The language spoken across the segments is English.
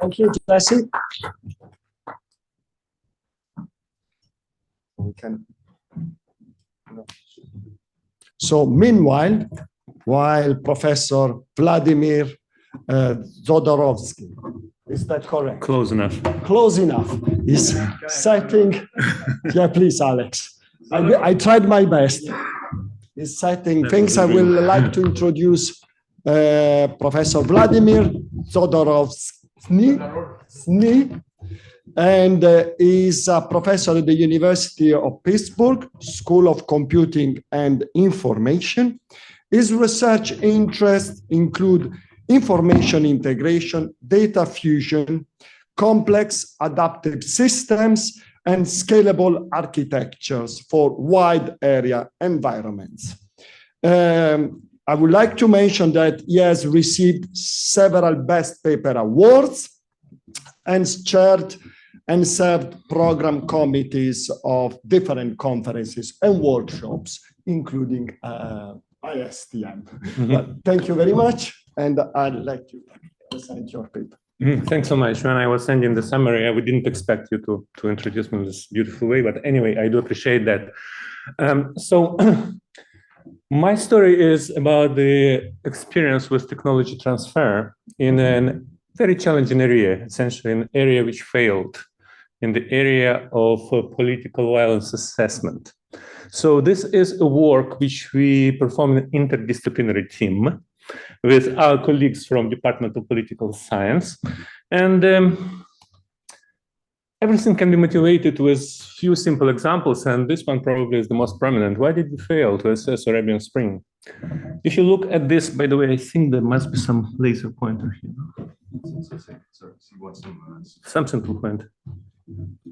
Thank you, Jesse. So meanwhile, while Professor Vladimir Zodorovsky, is that correct? Close enough. Close enough. Is setting, yeah, please, Alex. I tried my best. Is setting things. I will like to introduce Professor Vladimir Zodorovsky, and is a professor at the University of Pittsburgh School of Computing and Information. His research interests include information integration, data fusion, complex adaptive systems, and scalable architectures for wide area environments. I would like to mention that he has received several Best Paper awards and chaired and served program committees of different conferences and workshops, including ISTM. But thank you very much, and I'd like to present your paper. Thanks so much. When I was sending the summary, I didn't expect you to introduce me in this beautiful way, but anyway, I do appreciate that. So my story is about the experience with technology transfer in a very challenging area, essentially an area which failed, in the area of political violence assessment. So this is a work which we perform in an interdisciplinary team with our colleagues from Department of Political Science. And everything can be motivated with few simple examples, and this one probably is the most prominent. Why did we fail to assess Arabian Spring? If you look at this, by the way, I think there must be some laser pointer here. Some simple point.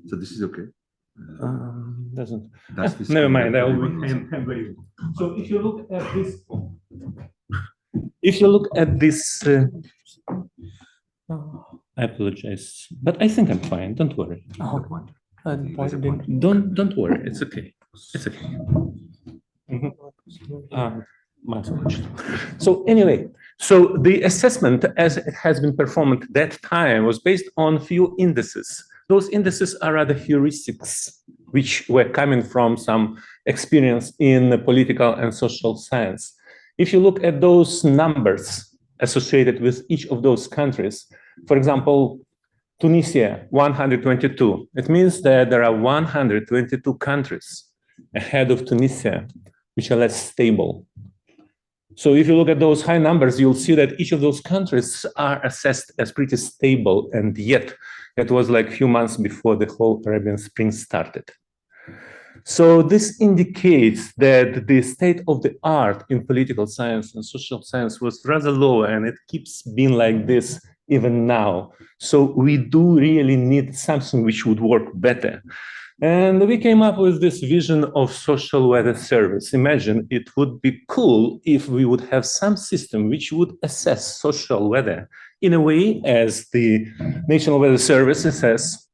So this is okay. Doesn't. Never mind. I will hand wave. So if you look at this, I apologize, but I think I'm fine. Don't worry. Don't worry. It's okay. It's okay. So anyway, so the assessment as it has been performed at that time was based on few indices. Those indices are rather heuristics, which were coming from some experience in political and social science. If you look at those numbers associated with each of those countries, for example, Tunisia, 122. It means that there are 122 countries ahead of Tunisia, which are less stable. So if you look at those high numbers, you'll see that each of those countries are assessed as pretty stable, and yet it was like a few months before the whole Arabian Spring started. So this indicates that the state of the art in political science and social science was rather low, and it keeps being like this even now. So we do really need something which would work better. And we came up with this vision of social weather service. Imagine it would be cool if we would have some system which would assess social weather in a way as the National Weather Service assess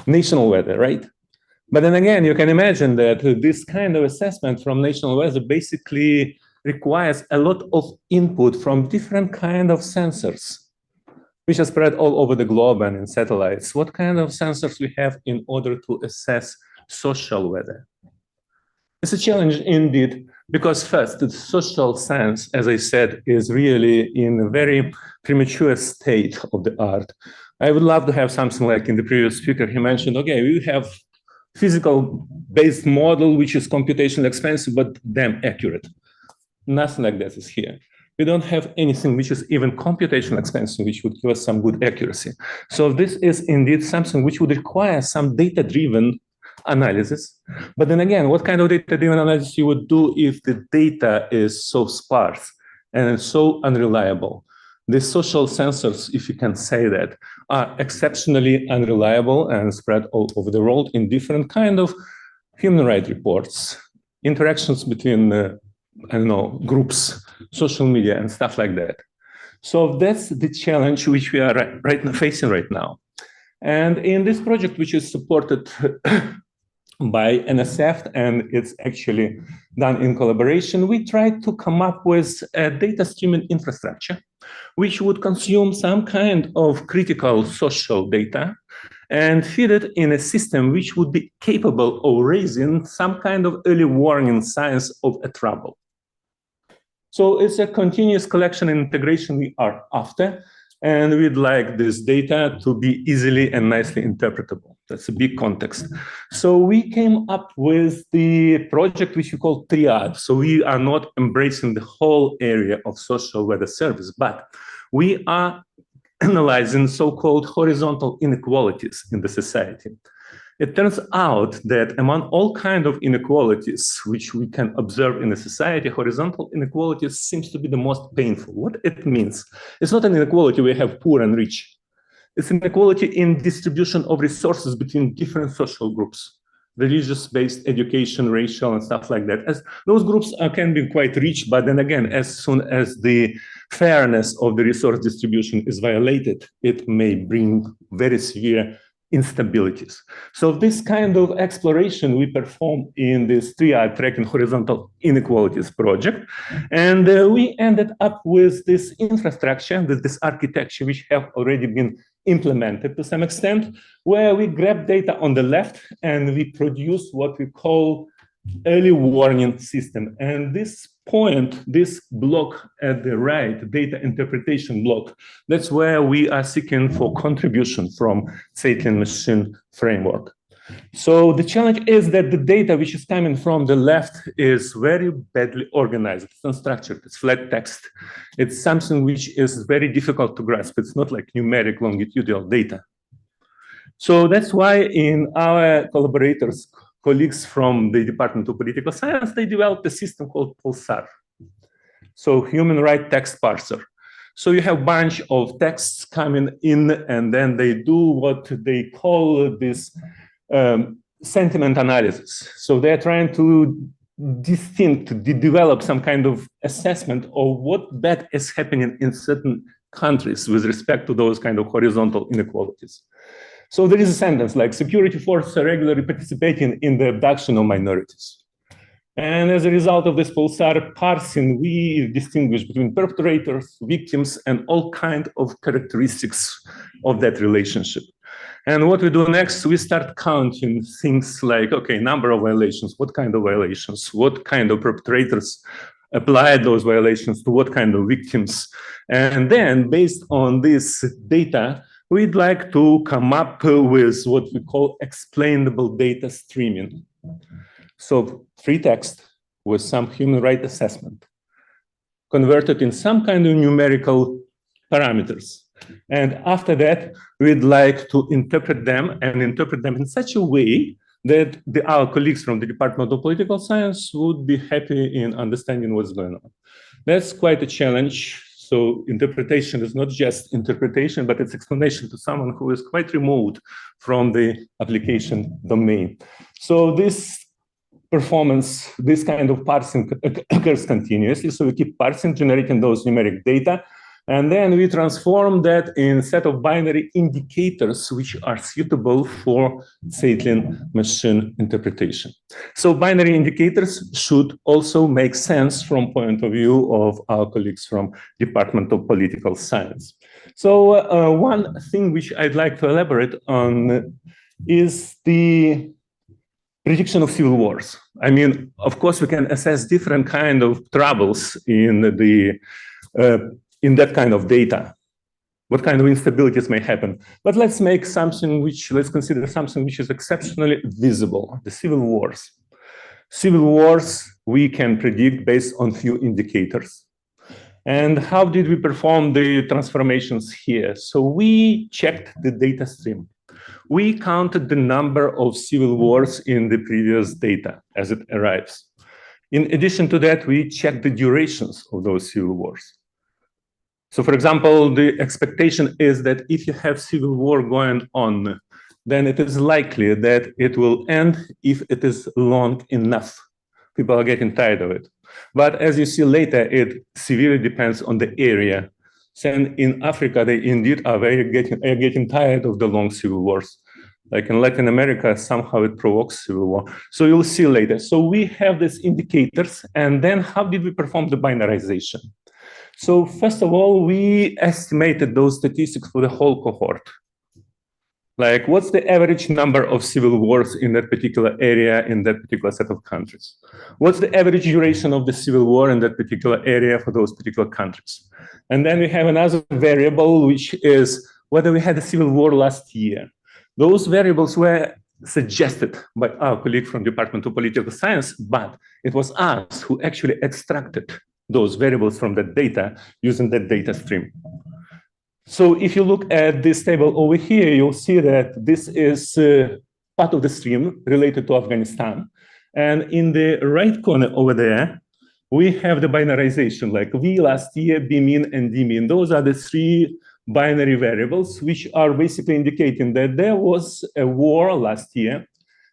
national weather, right? But then again, you can imagine that this kind of assessment from national weather basically requires a lot of input from different kind of sensors, which are spread all over the globe and in satellites. What kind of sensors we have in order to assess social weather? It's a challenge indeed, because first, the social science, as I said, is really in a very premature state of the art. I would love to have something like in the previous speaker, he mentioned, okay, we have physical-based model, which is computationally expensive, but damn accurate. Nothing like that is here. We don't have anything which is even computationally expensive, which would give us some good accuracy. So this is indeed something which would require some data-driven analysis. But then again, what kind of data-driven analysis you would do if the data is so sparse and so unreliable? The social sensors, if you can say that, are exceptionally unreliable and spread all over the world in different kind of human rights reports, interactions between, I don't know, groups, social media, and stuff like that. So that's the challenge which we are facing right now. And in this project, which is supported by NSF, and it's actually done in collaboration. We tried to come up with a data streaming infrastructure, which would consume some kind of critical social data and feed it in a system which would be capable of raising some kind of early warning signs of a trouble. So it's a continuous collection and integration we are after, and we'd like this data to be easily and nicely interpretable. That's a big context. So we came up with the project which we call Triad. So we are not embracing the whole area of social weather service, but we are analyzing so-called horizontal inequalities in the society. It turns out that among all kinds of inequalities which we can observe in a society, horizontal inequalities seems to be the most painful. What it means? It's not an inequality where we have poor and rich. It's an inequality in distribution of resources between different social groups, religious-based, education, racial, and stuff like that. As those groups can be quite rich, but then again, as soon as the fairness of the resource distribution is violated, it may bring very severe instabilities. So this kind of exploration we perform in this Triad tracking horizontal inequalities project. And we ended up with this infrastructure, with this architecture, which have already been implemented to some extent, where we grab data on the left and we produce what we call early warning system. And this point, this block at the right, data interpretation block, that's where we are seeking for contribution from Tsetlin machine framework. So the challenge is that the data which is coming from the left is very badly organized. It's unstructured, it's flat text. It's something which is very difficult to grasp. It's not like numeric longitudinal data. So that's why in our collaborators, colleagues from the Department of Political Science, they developed a system called Pulsar. So human right text parser. So you have a bunch of texts coming in, and then they do what they call this sentiment analysis. So they're trying to develop some kind of assessment of what bad is happening in certain countries with respect to those kind of horizontal inequalities. So there is a sentence like security forces are regularly participating in the abduction of minorities. And as a result of this Pulsar parsing, we distinguish between perpetrators, victims, and all kinds of characteristics of that relationship. And what we do next, we start counting things like, okay, number of violations, what kind of violations, what kind of perpetrators applied those violations to what kind of victims. And then based on this data, we'd like to come up with what we call explainable data streaming. So free text with some human rights assessment, converted in some kind of numerical parameters. And after that, we'd like to interpret them in such a way that our colleagues from the Department of Political Science would be happy in understanding what's going on. That's quite a challenge. So interpretation is not just interpretation, but it's explanation to someone who is quite remote from the application domain. So this performance, this kind of parsing occurs continuously. So we keep parsing, generating those numeric data, and then we transform that in a set of binary indicators which are suitable for Tsetlin machine interpretation. So binary indicators should also make sense from point of view of our colleagues from Department of Political Science. So one thing which I'd like to elaborate on is the prediction of civil wars. I mean, of course, we can assess different kind of troubles in that kind of data, what kind of instabilities may happen. But let's consider something which is exceptionally visible, the civil wars. Civil wars we can predict based on few indicators. And how did we perform the transformations here? So we checked the data stream. We counted the number of civil wars in the previous data as it arrives. In addition to that, we checked the durations of those civil wars. So for example, the expectation is that if you have civil war going on, then it is likely that it will end if it is long enough. People are getting tired of it. But as you see later, it severely depends on the area. So in Africa, they indeed are getting tired of the long civil wars. Like in Latin America, somehow it provokes civil war. So you'll see later. So we have these indicators, and then how did we perform the binarization? So first of all, we estimated those statistics for the whole cohort. Like, what's the average number of civil wars in that particular area, in that particular set of countries? What's the average duration of the civil war in that particular area for those particular countries? And then we have another variable, which is whether we had a civil war last year. Those variables were suggested by our colleague from Department of Political Science, but it was us who actually extracted those variables from that data using that data stream. So if you look at this table over here, you'll see that this is part of the stream related to Afghanistan. And in the right corner over there, we have the binarization, like V last year, B mean, and D mean. Those are the three binary variables, which are basically indicating that there was a war last year,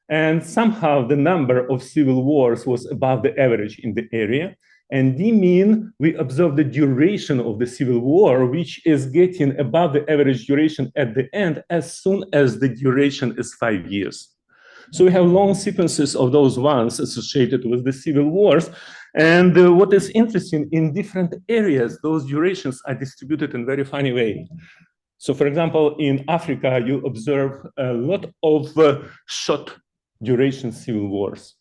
and somehow the number of civil wars was above the average in the area. And D mean, we observe the duration of the civil war, which is getting above the average duration at the end as soon as the duration is 5 years. So we have long sequences of those ones associated with the civil wars. And what is interesting, in different areas, those durations are distributed in a very funny way. So for example, in Africa, you observe a lot of short duration civil wars.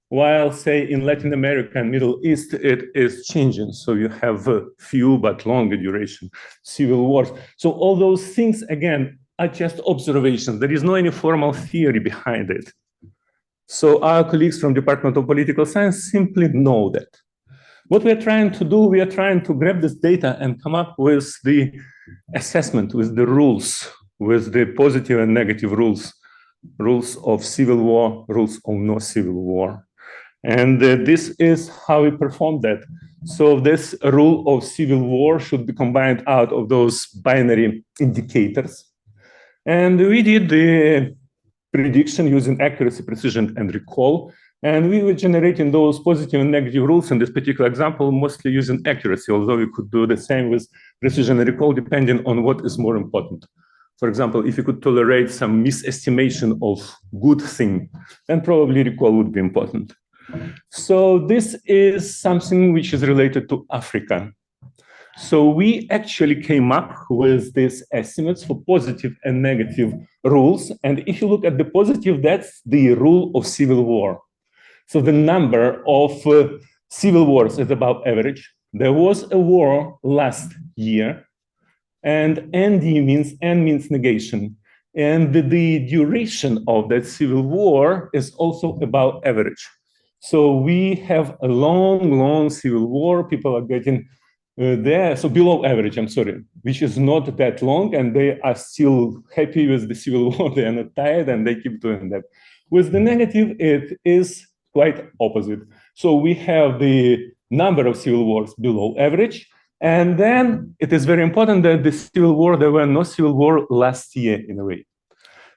While, say, in Latin America and Middle East, it is changing. So you have few but longer duration civil wars. So all those things, again, are just observations. There is no any formal theory behind it. So our colleagues from Department of Political Science simply know that. What we are trying to do, we are trying to grab this data and come up with the assessment, with the rules, with the positive and negative rules, rules of civil war, rules of no civil war. And this is how we perform that. So this rule of civil war should be combined out of those binary indicators. And we did the prediction using accuracy, precision, and recall. And we were generating those positive and negative rules in this particular example, mostly using accuracy, although we could do the same with precision and recall, depending on what is more important. For example, if you could tolerate some misestimation of good thing, then probably recall would be important. So this is something which is related to Africa. So we actually came up with these estimates for positive and negative rules. And if you look at the positive, that's the rule of civil war. So the number of civil wars is above average. There was a war last year, and ND means N means negation. And the duration of that civil war is also above average. So we have a long, long civil war. People are getting there, so below average, I'm sorry, which is not that long, and they are still happy with the civil war. They are not tired, and they keep doing that. With the negative, it is quite opposite. So we have the number of civil wars below average, and then it is very important that the civil war, there were no civil war last year in a way.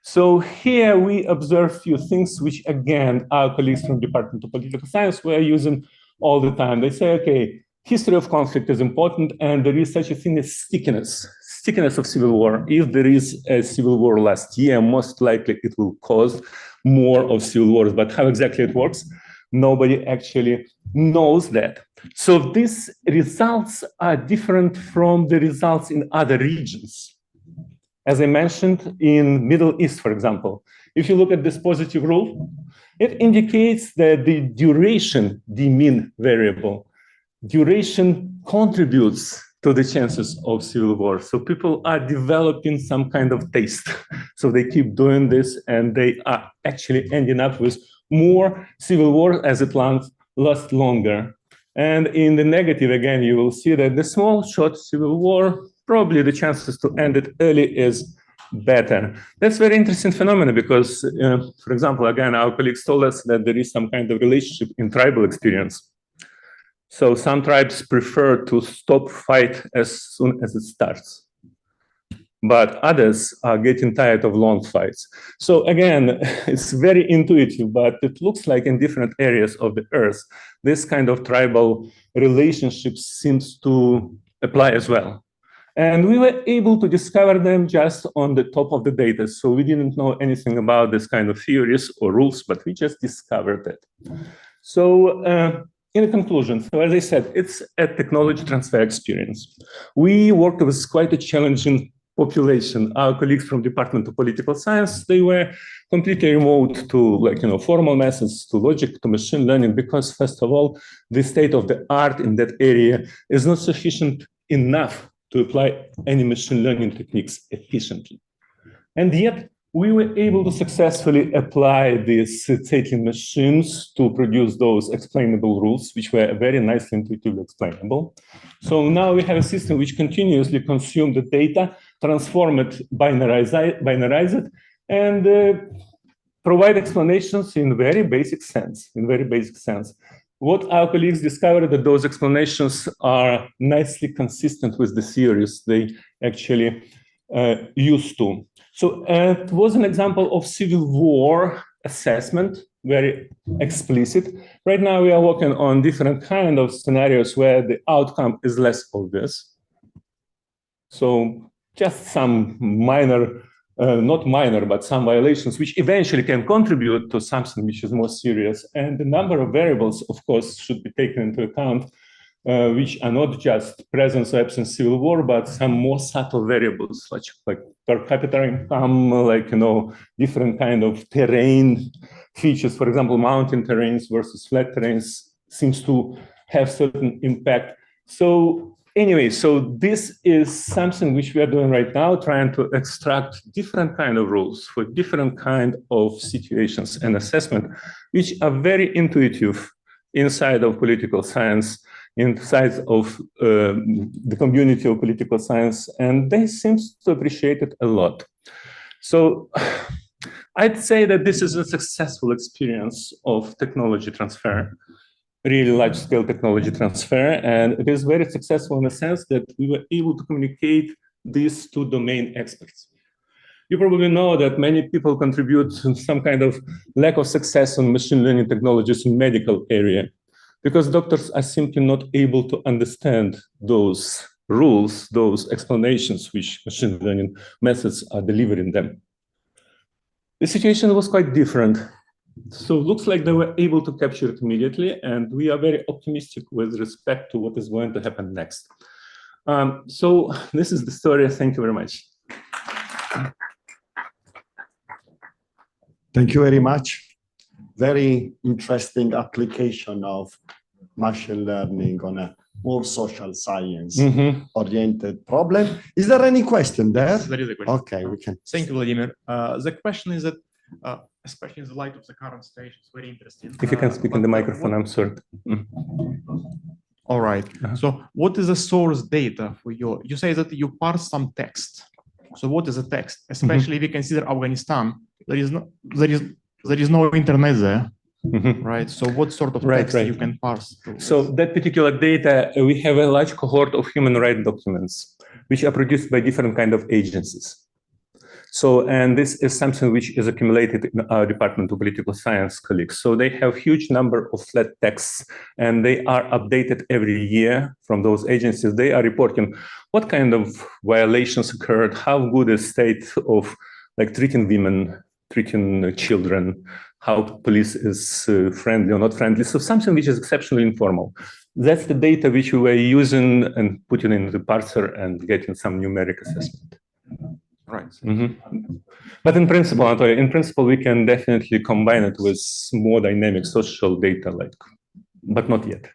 So here we observe a few things which, again, our colleagues from Department of Political Science were using all the time. They say, okay, history of conflict is important, and there is such a thing as stickiness of civil war. If there is a civil war last year, most likely it will cause more of civil wars. But how exactly it works, nobody actually knows that. So these results are different from the results in other regions. As I mentioned, in Middle East, for example, if you look at this positive rule, it indicates that the duration, the mean variable, duration contributes to the chances of civil war. So people are developing some kind of taste. So they keep doing this, and they are actually ending up with more civil war as it lasts longer. And in the negative, again, you will see that the small, short civil war, probably the chances to end it early is better. That's a very interesting phenomenon because, for example, again, our colleagues told us that there is some kind of relationship in tribal experience. So some tribes prefer to stop fight as soon as it starts, but others are getting tired of long fights. So again, it's very intuitive, but it looks like in different areas of the earth, this kind of tribal relationship seems to apply as well. And we were able to discover them just on the top of the data. So we didn't know anything about this kind of theories or rules, but we just discovered it. So in conclusion, so as I said, it's a technology transfer experience. We worked with quite a challenging population. Our colleagues from Department of Political Science, they were completely remote to formal methods, to logic, to machine learning, because first of all, the state of the art in that area is not sufficient enough to apply any machine learning techniques efficiently. And yet, we were able to successfully apply these Tsetlin machines to produce those explainable rules, which were very nicely intuitively explainable. So now we have a system which continuously consumes the data, transform it, binarize it, and provide explanations in very basic sense, What our colleagues discovered that those explanations are nicely consistent with the theories they actually used to. So it was an example of civil war assessment, very explicit. Right now we are working on different kind of scenarios where the outcome is less obvious. So just some minor, not minor, but some violations which eventually can contribute to something which is more serious. And the number of variables, of course, should be taken into account, which are not just presence or absence civil war, but some more subtle variables, like per capita income, different kind of terrain features. For example, mountain terrains versus flat terrains seems to have certain impact. So anyway, so this is something which we are doing right now, trying to extract different kind of rules for different kind of situations and assessment, which are very intuitive inside of political science, inside of the community of political science, and they seem to appreciate it a lot. So I'd say that this is a successful experience of technology transfer, really large-scale technology transfer, and it is very successful in the sense that we were able to communicate this to domain experts. You probably know that many people contribute to some kind of lack of success on machine learning technologies in medical area, because doctors are simply not able to understand those rules, those explanations which machine learning methods are delivering them. The situation was quite different. So it looks like they were able to capture it immediately, and we are very optimistic with respect to what is going to happen next. So this is the story. Thank you very much. Thank you very much. Very interesting application of machine learning on a more social science oriented problem. Is there any question there? Yes, there is a question. Okay, we can. Thank you, Vladimir. The question is that, especially in the light of the current stage, it's very interesting. If you can speak in the microphone, I'm sorry. All right. So what is the source data for you say that you parse some text. So what is the text? Especially if you consider Afghanistan, there is no internet there. Right. So what sort of text you can parse? So that particular data, we have a large cohort of human rights documents, which are produced by different kind of agencies. So, and this is something which is accumulated in our Department of Political Science colleagues. So they have huge number of flat texts, and they are updated every year from those agencies. They are reporting what kind of violations occurred, how good is state of treating women, treating children, how police is friendly or not friendly. So something which is exceptionally informal. That's the data which we were using and putting in the parser and getting some numeric assessment. Right. But in principle, we can definitely combine it with more dynamic social data, but not yet.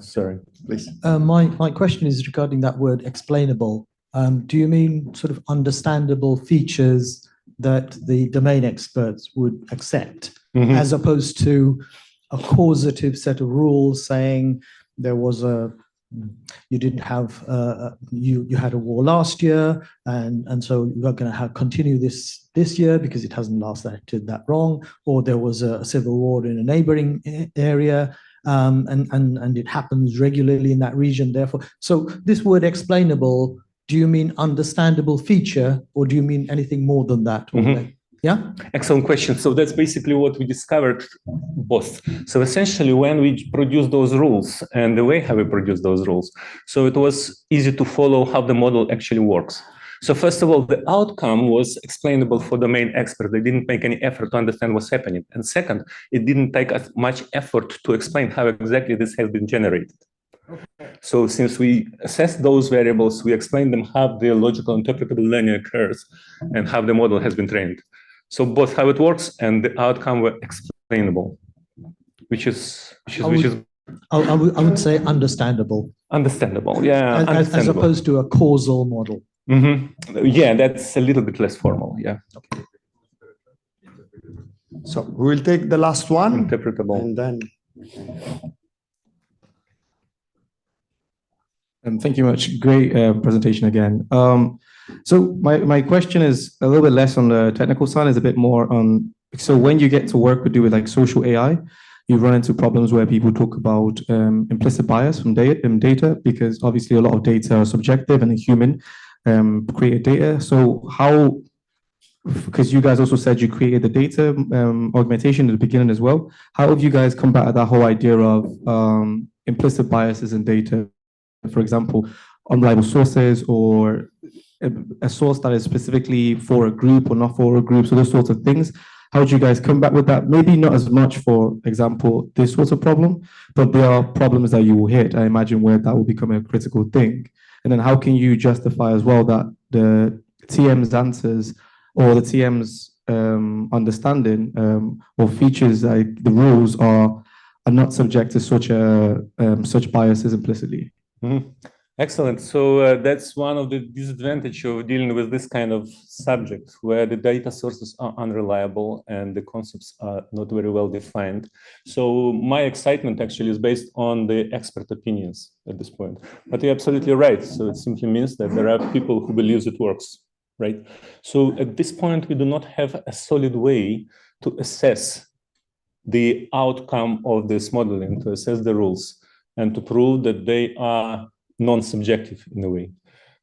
Sorry, please. My question is regarding that word explainable. Do you mean sort of understandable features that the domain experts would accept, as opposed to a causative set of rules saying there was you didn't have you had a war last year, and so you're going to continue this year because it hasn't lasted that long, or there was a civil war in a neighboring area, and it happens regularly in that region. Therefore, so this word explainable, do you mean understandable feature, or do you mean anything more than that? Yeah. Excellent question. So that's basically what we discovered both. So essentially, when we produce those rules and the way how we produce those rules, so it was easy to follow how the model actually works. So first of all, the outcome was explainable for domain experts. They didn't make any effort to understand what's happening. And second, it didn't take as much effort to explain how exactly this has been generated. So since we assess those variables, we explain them how the logical interpretable learning occurs and how the model has been trained. So both how it works and the outcome were explainable, which is I would say understandable. Understandable, yeah. As opposed to a causal model. Yeah, that's a little bit less formal, yeah. So we will take the last one. Interpretable. And then. Thank you much. Great presentation again. So my question is a little bit less on the technical side, is a bit more on, so when you get to work with like social AI, you run into problems where people talk about implicit bias from data, because obviously a lot of data are subjective and human created data. So how, because you guys also said you created the data augmentation at the beginning as well, how have you guys combated that whole idea of implicit biases in data? For example, unreliable sources, or a source that is specifically for a group or not for a group, so those sorts of things. How would you guys come back with that? Maybe not as much, for example, this sort of problem, but there are problems that you will hit, I imagine, where that will become a critical thing. And then how can you justify as well that the TM's answers or the TM's understanding or features, like the rules, are not subject to such biases implicitly? Excellent. So that's one of the disadvantages of dealing with this kind of subject, where the data sources are unreliable and the concepts are not very well defined. So my excitement actually is based on the expert opinions at this point. But you're absolutely right. So it simply means that there are people who believe it works, right? So at this point, we do not have a solid way to assess the outcome of this modeling, to assess the rules, and to prove that they are non-subjective in a way.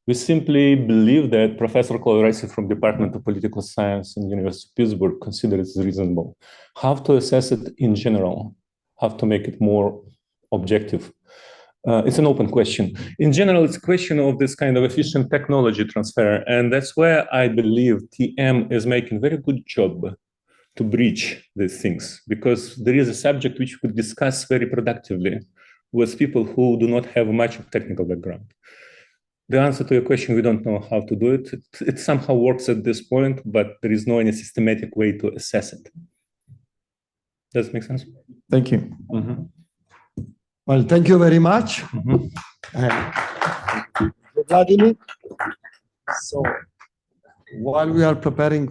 We simply believe that Professor Coloresi from Department of Political Science in University of Pittsburgh considers it reasonable. How to assess it in general, how to make it more objective. It's an open question. In general, it's a question of this kind of efficient technology transfer, and that's where I believe TM is making a very good job to bridge these things, because there is a subject which we could discuss very productively with people who do not have much of technical background. The answer to your question, we don't know how to do it. It somehow works at this point, but there is no any systematic way to assess it. Does it make sense? Thank you. Well, thank you very much. Vladimir. So while we are preparing